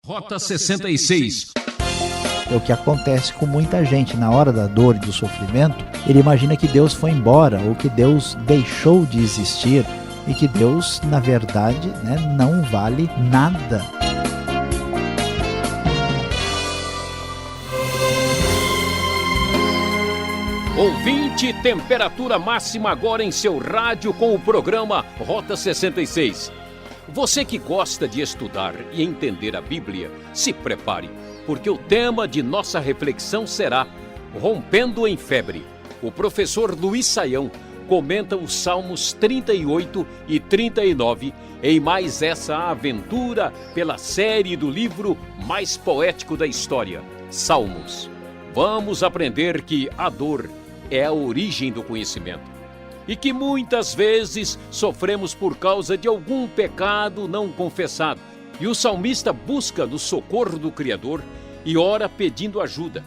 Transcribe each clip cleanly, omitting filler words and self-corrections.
Rota 66. É o que acontece com muita gente na hora da dor e do sofrimento. Ele imagina que Deus foi embora ou que Deus deixou de existir e que Deus, na verdade, não vale nada. Ouvinte, temperatura máxima agora em seu rádio com o programa Rota 66. Você que gosta de estudar e entender a Bíblia, se prepare, porque o tema de nossa reflexão será Rompendo em Febre. O professor Luiz Saião comenta os Salmos 38 e 39 em mais essa aventura pela série do livro mais poético da história, Salmos. Vamos aprender que a dor é a origem do conhecimento e que muitas vezes sofremos por causa de algum pecado não confessado. E o salmista busca no socorro do Criador e ora pedindo ajuda.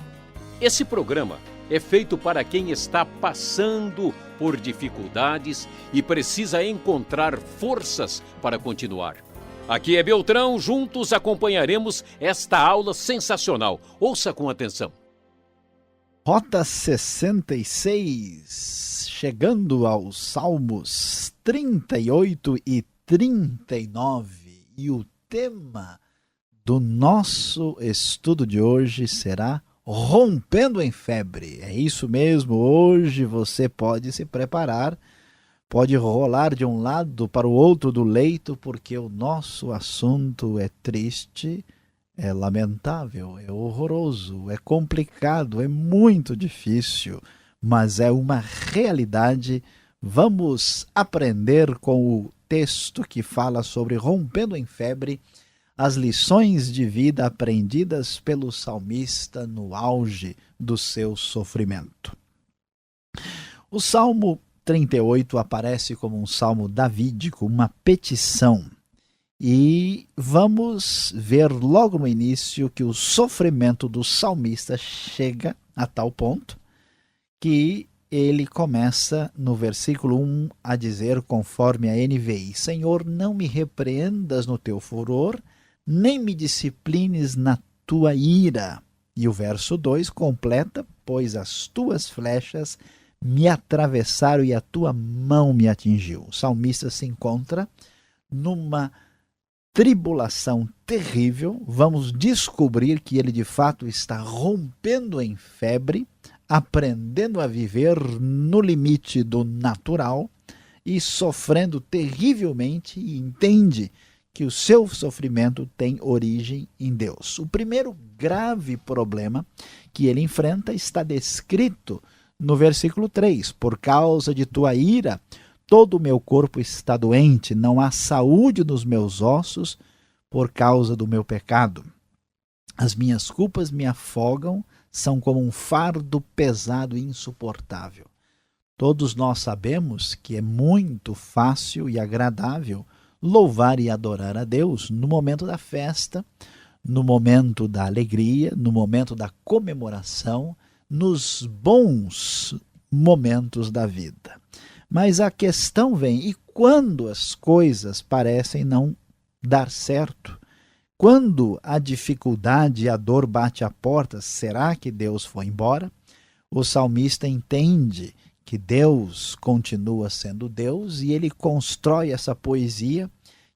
Esse programa é feito para quem está passando por dificuldades e precisa encontrar forças para continuar. Aqui é Beltrão, juntos acompanharemos esta aula sensacional. Ouça com atenção. Rota 66, chegando aos Salmos 38 e 39. E o tema do nosso estudo de hoje será Rompendo em Febre. É isso mesmo, hoje você pode se preparar, pode rolar de um lado para o outro do leito, porque o nosso assunto é triste, é lamentável, é horroroso, é complicado, é muito difícil, mas é uma realidade. Vamos aprender com o texto que fala sobre Rompendo em Febre, as lições de vida aprendidas pelo salmista no auge do seu sofrimento. O Salmo 38 aparece como um salmo davídico, uma petição. E vamos ver logo no início que o sofrimento do salmista chega a tal ponto que ele começa no versículo 1 a dizer, conforme a NVI: Senhor, não me repreendas no teu furor, nem me disciplines na tua ira. E o verso 2 completa: pois as tuas flechas me atravessaram e a tua mão me atingiu. O salmista se encontra numa tribulação terrível. Vamos descobrir que ele de fato está rompendo em febre, aprendendo a viver no limite do natural e sofrendo terrivelmente, e entende que o seu sofrimento tem origem em Deus. O primeiro grave problema que ele enfrenta está descrito no versículo 3. Por causa de tua ira, todo o meu corpo está doente, não há saúde nos meus ossos por causa do meu pecado. As minhas culpas me afogam, são como um fardo pesado e insuportável. Todos nós sabemos que é muito fácil e agradável louvar e adorar a Deus no momento da festa, no momento da alegria, no momento da comemoração, nos bons momentos da vida. Mas a questão vem, e quando as coisas parecem não dar certo? Quando a dificuldade e a dor bate à porta, será que Deus foi embora? O salmista entende que Deus continua sendo Deus e ele constrói essa poesia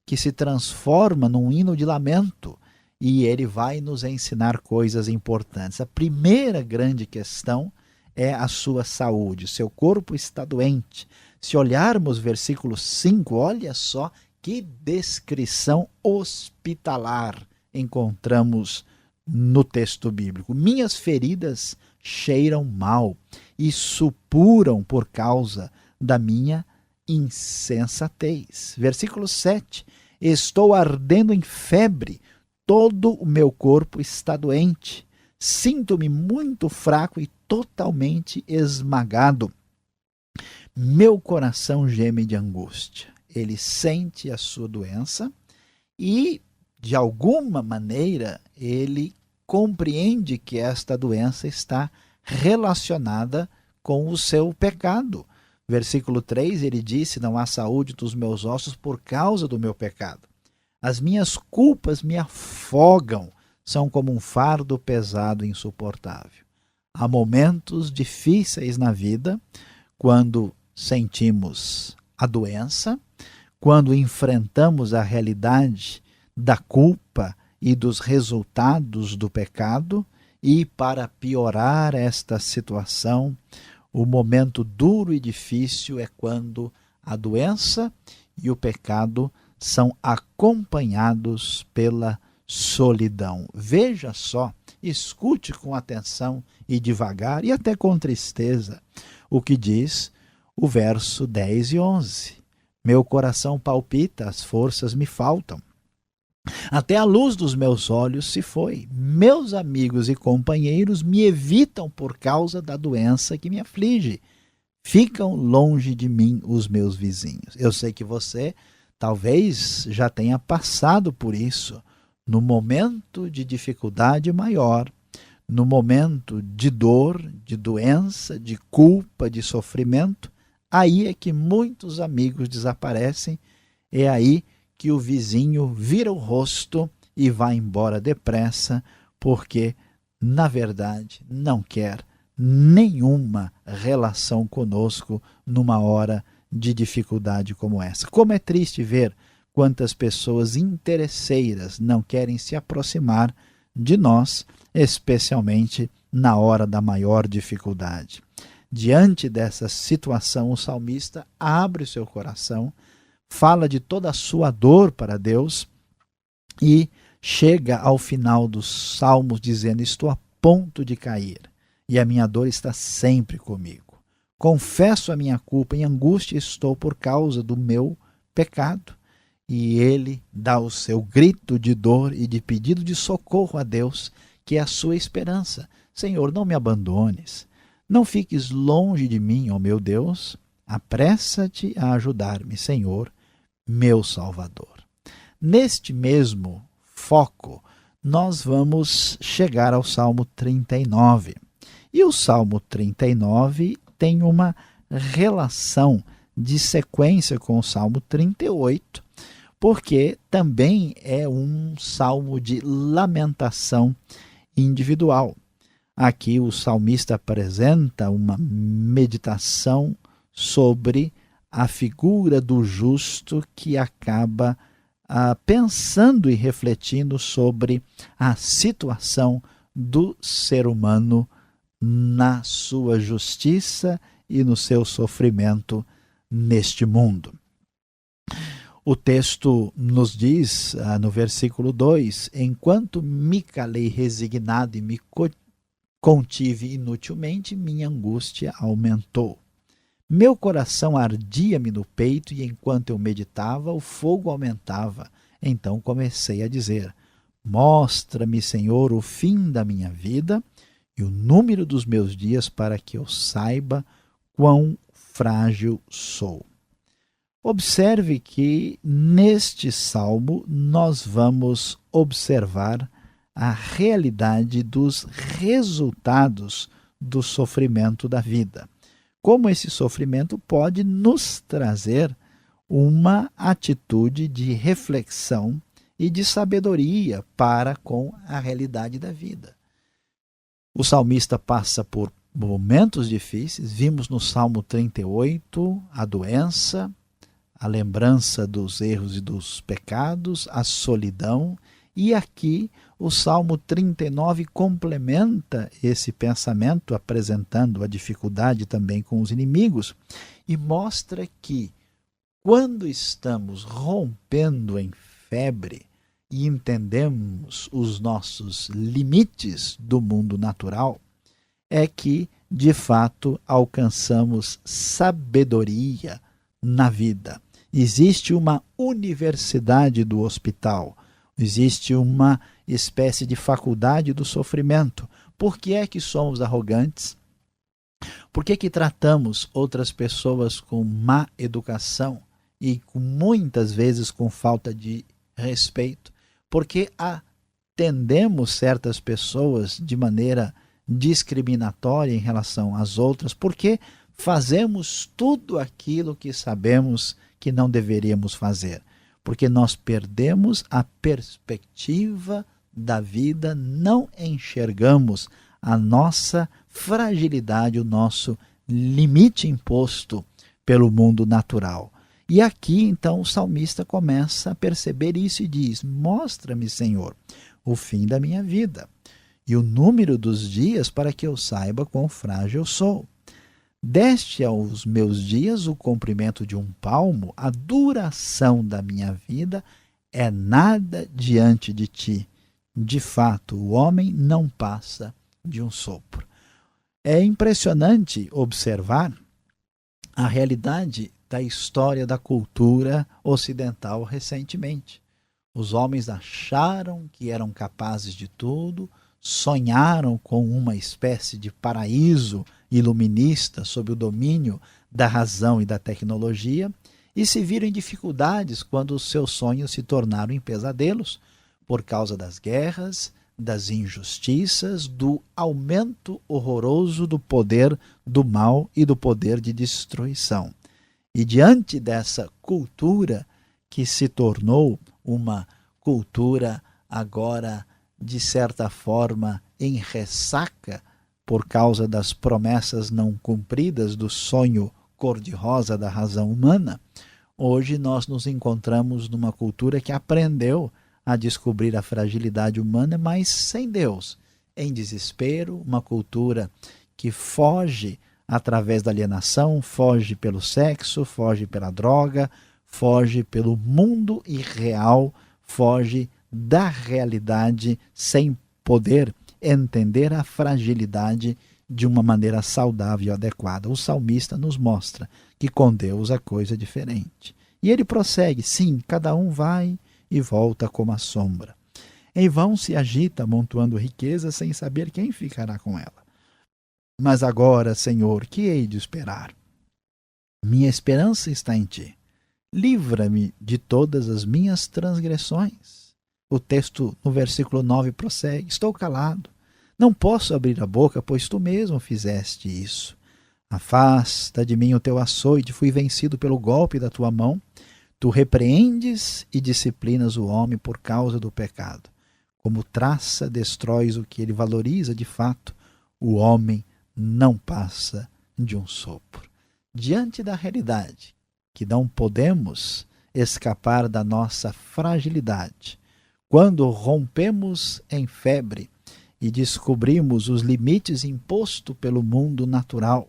que se transforma num hino de lamento, e ele vai nos ensinar coisas importantes. A primeira grande questão é a sua saúde. Seu corpo está doente. Se olharmos versículo 5, olha só que descrição hospitalar encontramos no texto bíblico. Minhas feridas cheiram mal e supuram por causa da minha insensatez. Versículo 7, estou ardendo em febre, todo o meu corpo está doente, sinto-me muito fraco e totalmente esmagado. Meu coração geme de angústia. Ele sente a sua doença e, de alguma maneira, ele compreende que esta doença está relacionada com o seu pecado. Versículo 3, ele disse, não há saúde dos meus ossos por causa do meu pecado. As minhas culpas me afogam, são como um fardo pesado e insuportável. Há momentos difíceis na vida, quando sentimos a doença, quando enfrentamos a realidade da culpa e dos resultados do pecado, e para piorar esta situação, o momento duro e difícil é quando a doença e o pecado são acompanhados pela solidão. Veja só, escute com atenção e devagar e até com tristeza o que diz o verso 10 e 11. Meu coração palpita, as forças me faltam. Até a luz dos meus olhos se foi. Meus amigos e companheiros me evitam por causa da doença que me aflige. Ficam longe de mim os meus vizinhos. Eu sei que você talvez já tenha passado por isso. No momento de dificuldade maior, no momento de dor, de doença, de culpa, de sofrimento, aí é que muitos amigos desaparecem, é aí que o vizinho vira o rosto e vai embora depressa, porque, na verdade, não quer nenhuma relação conosco numa hora de dificuldade como essa. Como é triste ver quantas pessoas interesseiras não querem se aproximar de nós, especialmente na hora da maior dificuldade. Diante dessa situação, o salmista abre o seu coração, fala de toda a sua dor para Deus e chega ao final dos salmos dizendo: estou a ponto de cair e a minha dor está sempre comigo. Confesso a minha culpa, em angústia estou por causa do meu pecado. E ele dá o seu grito de dor e de pedido de socorro a Deus, que é a sua esperança. Senhor, não me abandones, não fiques longe de mim, ó meu Deus, apressa-te a ajudar-me, Senhor, meu Salvador. Neste mesmo foco, nós vamos chegar ao Salmo 39. E o Salmo 39 tem uma relação de sequência com o Salmo 38, porque também é um salmo de lamentação individual. Aqui o salmista apresenta uma meditação sobre a figura do justo que acaba pensando e refletindo sobre a situação do ser humano na sua justiça e no seu sofrimento neste mundo. O texto nos diz, no versículo 2, enquanto me calei resignado e me contive inutilmente, minha angústia aumentou. Meu coração ardia-me no peito e enquanto eu meditava, o fogo aumentava. Então comecei a dizer: mostra-me, Senhor, o fim da minha vida e o número dos meus dias para que eu saiba quão frágil sou. Observe que neste salmo nós vamos observar a realidade dos resultados do sofrimento da vida. Como esse sofrimento pode nos trazer uma atitude de reflexão e de sabedoria para com a realidade da vida. O salmista passa por momentos difíceis, vimos no Salmo 38 a doença, a lembrança dos erros e dos pecados, a solidão, e aqui o Salmo 39 complementa esse pensamento, apresentando a dificuldade também com os inimigos, e mostra que quando estamos rompendo em febre e entendemos os nossos limites do mundo natural, é que, de fato, alcançamos sabedoria na vida. Existe uma universidade do hospital, existe uma espécie de faculdade do sofrimento. Por que é que somos arrogantes? Por que tratamos outras pessoas com má educação e muitas vezes com falta de respeito? Porque atendemos certas pessoas de maneira discriminatória em relação às outras? Porque fazemos tudo aquilo que sabemos que não deveríamos fazer? porque nós perdemos a perspectiva da vida, não enxergamos a nossa fragilidade, o nosso limite imposto pelo mundo natural. E aqui, então, o salmista começa a perceber isso e diz: mostra-me, Senhor, o fim da minha vida e o número dos dias para que eu saiba quão frágil sou. Deste aos meus dias o comprimento de um palmo, a duração da minha vida é nada diante de ti. De fato, o homem não passa de um sopro. É impressionante observar a realidade da história da cultura ocidental recentemente. Os homens acharam que eram capazes de tudo, sonharam com uma espécie de paraíso iluminista sob o domínio da razão e da tecnologia e se viram em dificuldades quando os seus sonhos se tornaram em pesadelos por causa das guerras, das injustiças, do aumento horroroso do poder do mal e do poder de destruição. E diante dessa cultura que se tornou uma cultura agora, de certa forma, em ressaca por causa das promessas não cumpridas do sonho cor-de-rosa da razão humana, hoje nós nos encontramos numa cultura que aprendeu a descobrir a fragilidade humana, mas sem Deus, em desespero, uma cultura que foge através da alienação, foge pelo sexo, foge pela droga, foge pelo mundo irreal, foge da realidade sem poder entender a fragilidade de uma maneira saudável e adequada. O salmista nos mostra que com Deus a coisa é diferente. E ele prossegue: sim, cada um vai e volta como a sombra. Em vão se agita amontoando riqueza sem saber quem ficará com ela. Mas agora, Senhor, que hei de esperar? Minha esperança está em ti. Livra-me de todas as minhas transgressões. O texto no versículo 9 prossegue: estou calado, não posso abrir a boca, pois tu mesmo fizeste isso. Afasta de mim o teu açoite, fui vencido pelo golpe da tua mão. Tu repreendes e disciplinas o homem por causa do pecado. Como traça, destróis o que ele valoriza de fato. O homem não passa de um sopro. Diante da realidade que não podemos escapar da nossa fragilidade, quando rompemos em febre e descobrimos os limites impostos pelo mundo natural,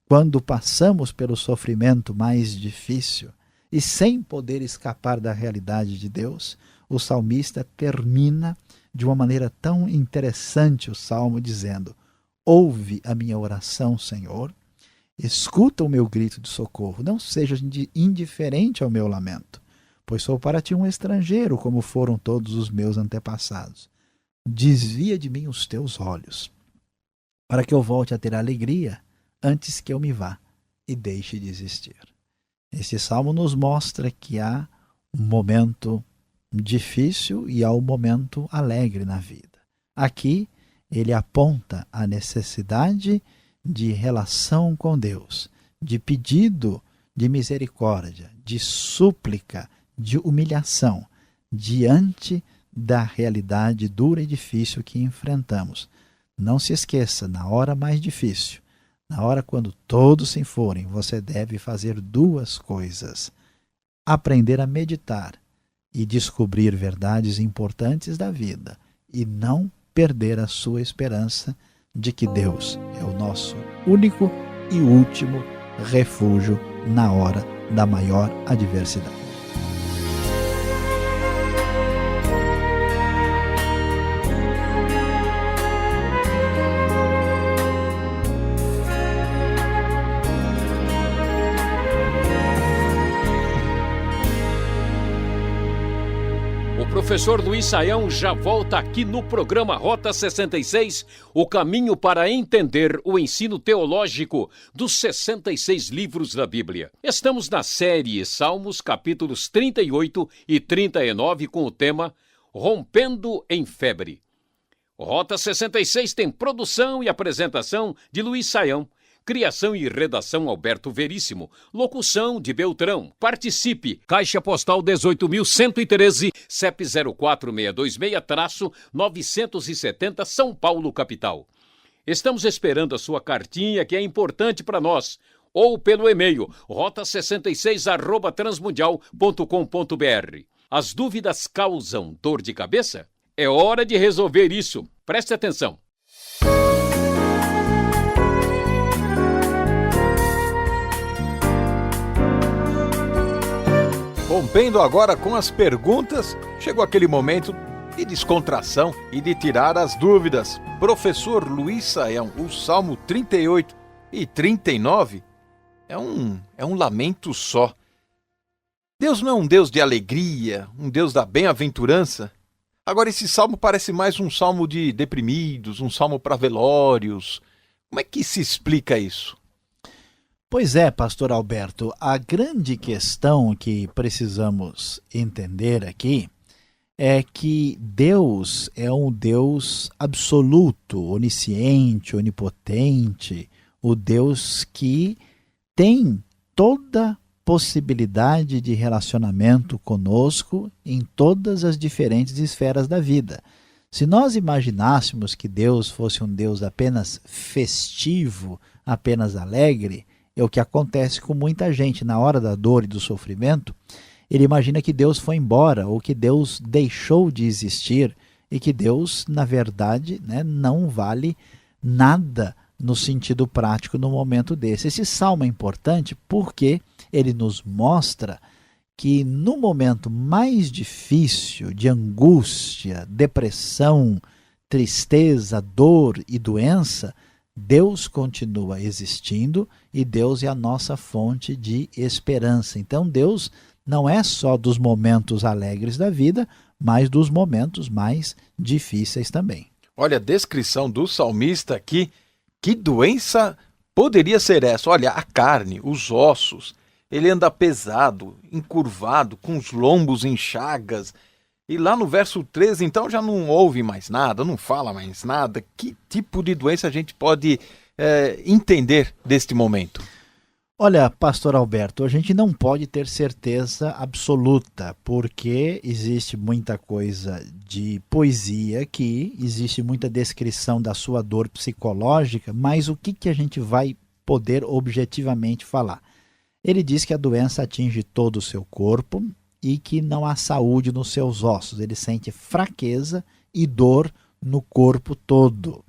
quando passamos pelo sofrimento mais difícil e sem poder escapar da realidade de Deus, o salmista termina de uma maneira tão interessante o salmo dizendo: ouve a minha oração, Senhor, escuta o meu grito de socorro, não seja indiferente ao meu lamento, pois sou para ti um estrangeiro, como foram todos os meus antepassados. Desvia de mim os teus olhos, para que eu volte a ter alegria antes que eu me vá e deixe de existir. Este salmo nos mostra que há um momento difícil e há um momento alegre na vida. Aqui ele aponta a necessidade de relação com Deus, de pedido de misericórdia, de súplica, de humilhação diante da realidade dura e difícil que enfrentamos. Não se esqueça, na hora mais difícil, na hora quando todos se forem, você deve fazer duas coisas: aprender a meditar e descobrir verdades importantes da vida, e não perder a sua esperança de que Deus é o nosso único e último refúgio na hora da maior adversidade. O professor Luiz Saião já volta aqui no programa Rota 66, o caminho para entender o ensino teológico dos 66 livros da Bíblia. Estamos na série Salmos, capítulos 38 e 39, com o tema Rompendo em Febre. Rota 66 tem produção e apresentação de Luiz Saião, Criação e redação Alberto Veríssimo. Locução de Beltrão. Participe. Caixa Postal 18.113, CEP 04626-970, São Paulo, capital. Estamos esperando a sua cartinha, que é importante para nós. Ou pelo e-mail rota66@transmundial.com.br. As dúvidas causam dor de cabeça? É hora de resolver isso. Preste atenção. Rompendo agora com as perguntas, chegou aquele momento de descontração e de tirar as dúvidas. Professor Luiz Saião, o Salmo 38 e 39 é um lamento só. Deus não é um Deus de alegria, um Deus da bem-aventurança? Agora esse salmo parece mais um salmo de deprimidos, um salmo para velórios. Como é que se explica isso? Pois é, pastor Alberto, a grande questão que precisamos entender aqui é que Deus é um Deus absoluto, onisciente, onipotente, o Deus que tem toda possibilidade de relacionamento conosco em todas as diferentes esferas da vida. Se nós imaginássemos que Deus fosse um Deus apenas festivo, apenas alegre, é o que acontece com muita gente na hora da dor e do sofrimento. Ele imagina que Deus foi embora ou que Deus deixou de existir e que Deus, na verdade, não vale nada no sentido prático no momento desse. Esse salmo é importante porque ele nos mostra que no momento mais difícil de angústia, depressão, tristeza, dor e doença, Deus continua existindo e Deus é a nossa fonte de esperança. Então Deus não é só dos momentos alegres da vida, mas dos momentos mais difíceis também. Olha a descrição do salmista aqui. Que doença poderia ser essa? Olha, a carne, os ossos, ele anda pesado, encurvado, com os lombos em chagas. E lá no verso 13, então, já não ouve mais nada, não fala mais nada. Que tipo de doença a gente pode entender deste momento? Olha, pastor Alberto, a gente não pode ter certeza absoluta, porque existe muita coisa de poesia aqui, existe muita descrição da sua dor psicológica, mas o que a gente vai poder objetivamente falar? Ele diz que a doença atinge todo o seu corpo e que não há saúde nos seus ossos. Ele sente fraqueza e dor no corpo todo.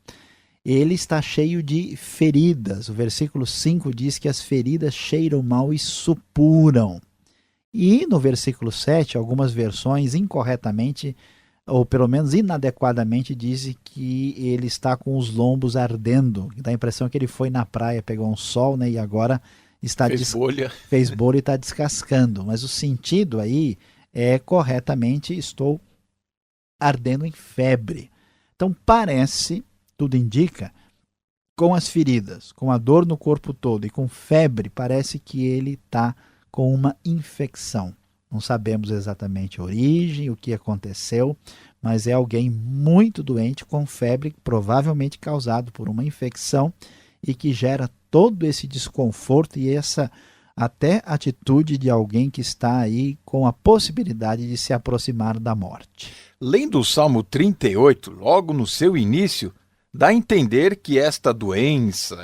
Ele está cheio de feridas. O versículo 5 diz que as feridas cheiram mal e supuram. E no versículo 7, algumas versões incorretamente, ou pelo menos inadequadamente, dizem que ele está com os lombos ardendo. Dá a impressão que ele foi na praia, pegou um sol, e agora está fez bolha e está descascando. Mas o sentido aí é corretamente, estou ardendo em febre. Então parece, tudo indica, com as feridas, com a dor no corpo todo e com febre, parece que ele está com uma infecção. Não sabemos exatamente a origem, o que aconteceu, mas é alguém muito doente com febre, provavelmente causado por uma infecção e que gera todo esse desconforto e essa até atitude de alguém que está aí com a possibilidade de se aproximar da morte. Lendo o Salmo 38, logo no seu início, dá a entender que esta doença,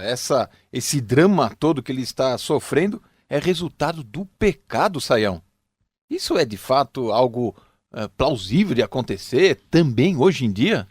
esse drama todo que ele está sofrendo é resultado do pecado, Saião. Isso é de fato algo plausível de acontecer também hoje em dia?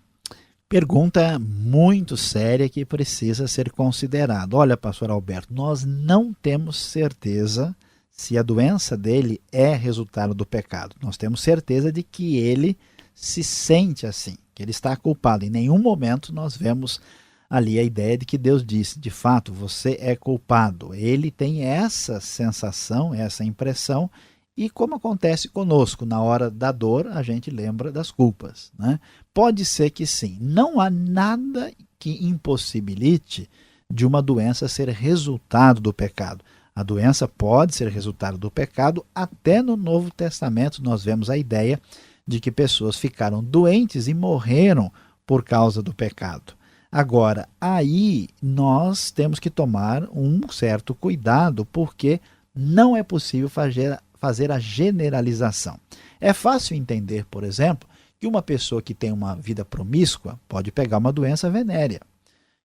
Pergunta muito séria que precisa ser considerada. Olha, pastor Alberto, nós não temos certeza se a doença dele é resultado do pecado. Nós temos certeza de que ele se sente assim, que ele está culpado. Em nenhum momento nós vemos ali a ideia de que Deus disse, de fato, você é culpado. Ele tem essa sensação, essa impressão, e como acontece conosco, na hora da dor, a gente lembra das culpas, né? Pode ser que sim. Não há nada que impossibilite de uma doença ser resultado do pecado. A doença pode ser resultado do pecado. Até no Novo Testamento nós vemos a ideia de que pessoas ficaram doentes e morreram por causa do pecado. Agora, aí nós temos que tomar um certo cuidado, porque não é possível fazer a generalização. É fácil entender, por exemplo, que uma pessoa que tem uma vida promíscua pode pegar uma doença venérea,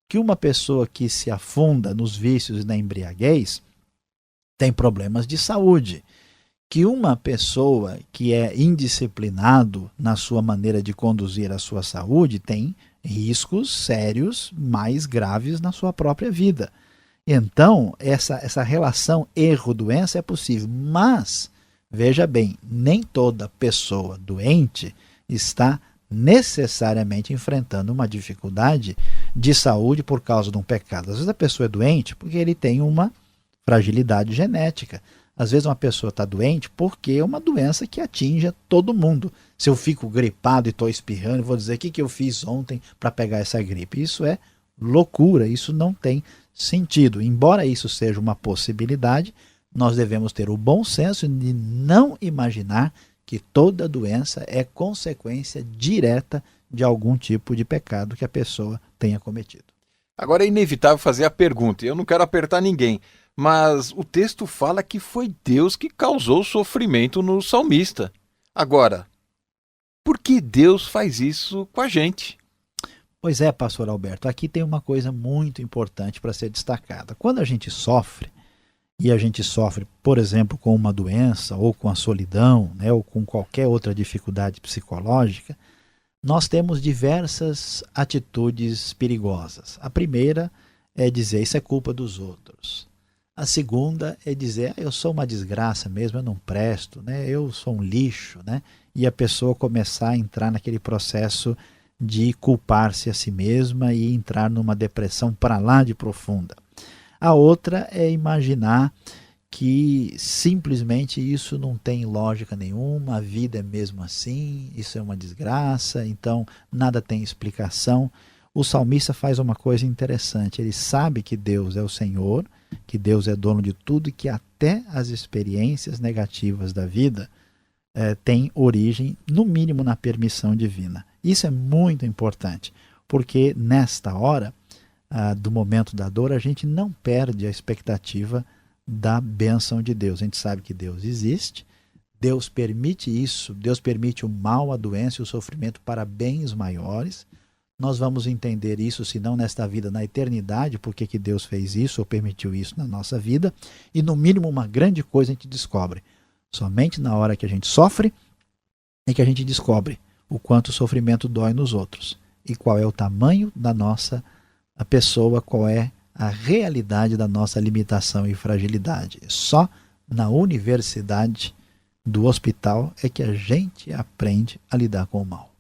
que uma pessoa que se afunda nos vícios e na embriaguez tem problemas de saúde, que uma pessoa que é indisciplinado na sua maneira de conduzir a sua saúde tem riscos sérios mais graves na sua própria vida. Então, essa relação erro-doença é possível, mas, veja bem, nem toda pessoa doente está necessariamente enfrentando uma dificuldade de saúde por causa de um pecado. Às vezes a pessoa é doente porque ele tem uma fragilidade genética. Às vezes uma pessoa está doente porque é uma doença que atinge a todo mundo. Se eu fico gripado e estou espirrando, vou dizer o que eu fiz ontem para pegar essa gripe. Isso é loucura, isso não tem sentido. Embora isso seja uma possibilidade, nós devemos ter o bom senso de não imaginar que toda doença é consequência direta de algum tipo de pecado que a pessoa tenha cometido. Agora é inevitável fazer a pergunta, e eu não quero apertar ninguém, mas o texto fala que foi Deus que causou sofrimento no salmista. Agora, por que Deus faz isso com a gente? Pois é, pastor Alberto, aqui tem uma coisa muito importante para ser destacada. Quando a gente sofre, e a gente sofre, por exemplo, com uma doença, ou com a solidão, né, ou com qualquer outra dificuldade psicológica, nós temos diversas atitudes perigosas. A primeira é dizer, isso é culpa dos outros. A segunda é dizer, eu sou uma desgraça mesmo, eu não presto, né, eu sou um lixo, né, e a pessoa começar a entrar naquele processo de culpar-se a si mesma e entrar numa depressão para lá de profunda. A outra é imaginar que simplesmente isso não tem lógica nenhuma, a vida é mesmo assim, isso é uma desgraça, então nada tem explicação. O salmista faz uma coisa interessante, ele sabe que Deus é o Senhor, que Deus é dono de tudo e que até as experiências negativas da vida têm origem, no mínimo, na permissão divina. Isso é muito importante, porque nesta hora do momento da dor, a gente não perde a expectativa da bênção de Deus. A gente sabe que Deus existe, Deus permite isso, Deus permite o mal, a doença e o sofrimento para bens maiores. Nós vamos entender isso, se não nesta vida, na eternidade, porque que Deus fez isso ou permitiu isso na nossa vida. E no mínimo uma grande coisa a gente descobre. Somente na hora que a gente sofre é que a gente descobre o quanto o sofrimento dói nos outros e qual é o tamanho da nossa pessoa, qual é a realidade da nossa limitação e fragilidade. Só na universidade do hospital é que a gente aprende a lidar com o mal.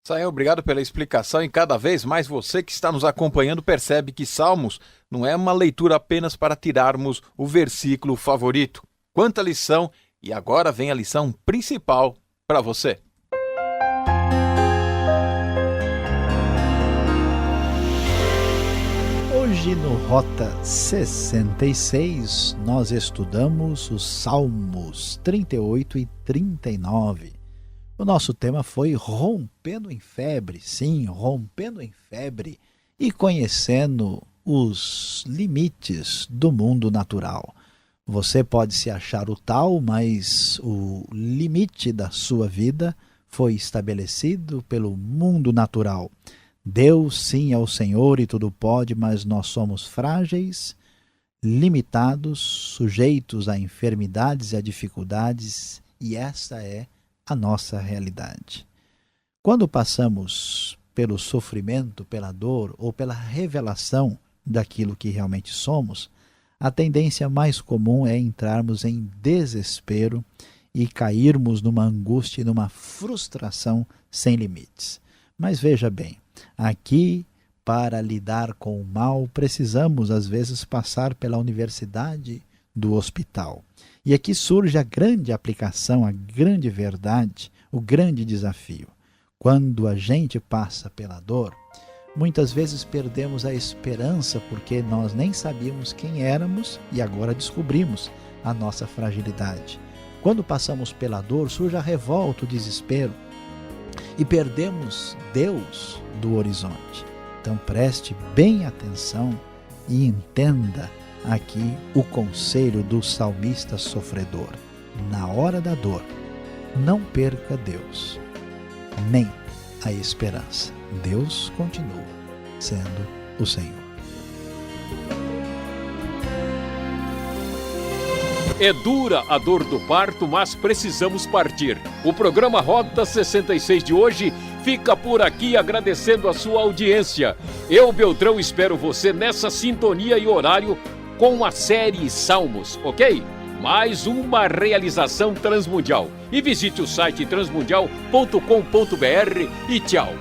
Sayão, obrigado pela explicação, e cada vez mais você que está nos acompanhando percebe que Salmos não é uma leitura apenas para tirarmos o versículo favorito. Quanta lição! E agora vem a lição principal para você. Hoje no Rota 66 nós estudamos os Salmos 38 e 39. O nosso tema foi Rompendo em Febre, sim, rompendo em febre e conhecendo os limites do mundo natural. Você pode se achar o tal, mas o limite da sua vida foi estabelecido pelo mundo natural. Deus, sim, é o Senhor e tudo pode, mas nós somos frágeis, limitados, sujeitos a enfermidades e a dificuldades, e essa é a nossa realidade. Quando passamos pelo sofrimento, pela dor ou pela revelação daquilo que realmente somos, a tendência mais comum é entrarmos em desespero e cairmos numa angústia e numa frustração sem limites. Mas veja bem, aqui, para lidar com o mal, precisamos às vezes passar pela universidade do hospital. E aqui surge a grande aplicação, a grande verdade, o grande desafio. Quando a gente passa pela dor, muitas vezes perdemos a esperança porque nós nem sabíamos quem éramos e agora descobrimos a nossa fragilidade. Quando passamos pela dor, surge a revolta, o desespero e perdemos Deus do horizonte. Então preste bem atenção e entenda aqui o conselho do salmista sofredor. Na hora da dor, não perca Deus, nem a esperança. Deus continua sendo o Senhor. É dura a dor do parto, mas precisamos partir. O programa Rota 66 de hoje fica por aqui, agradecendo a sua audiência. Eu, Beltrão, espero você nessa sintonia e horário com a série Salmos, ok? Mais uma realização transmundial. E visite o site transmundial.com.br e tchau.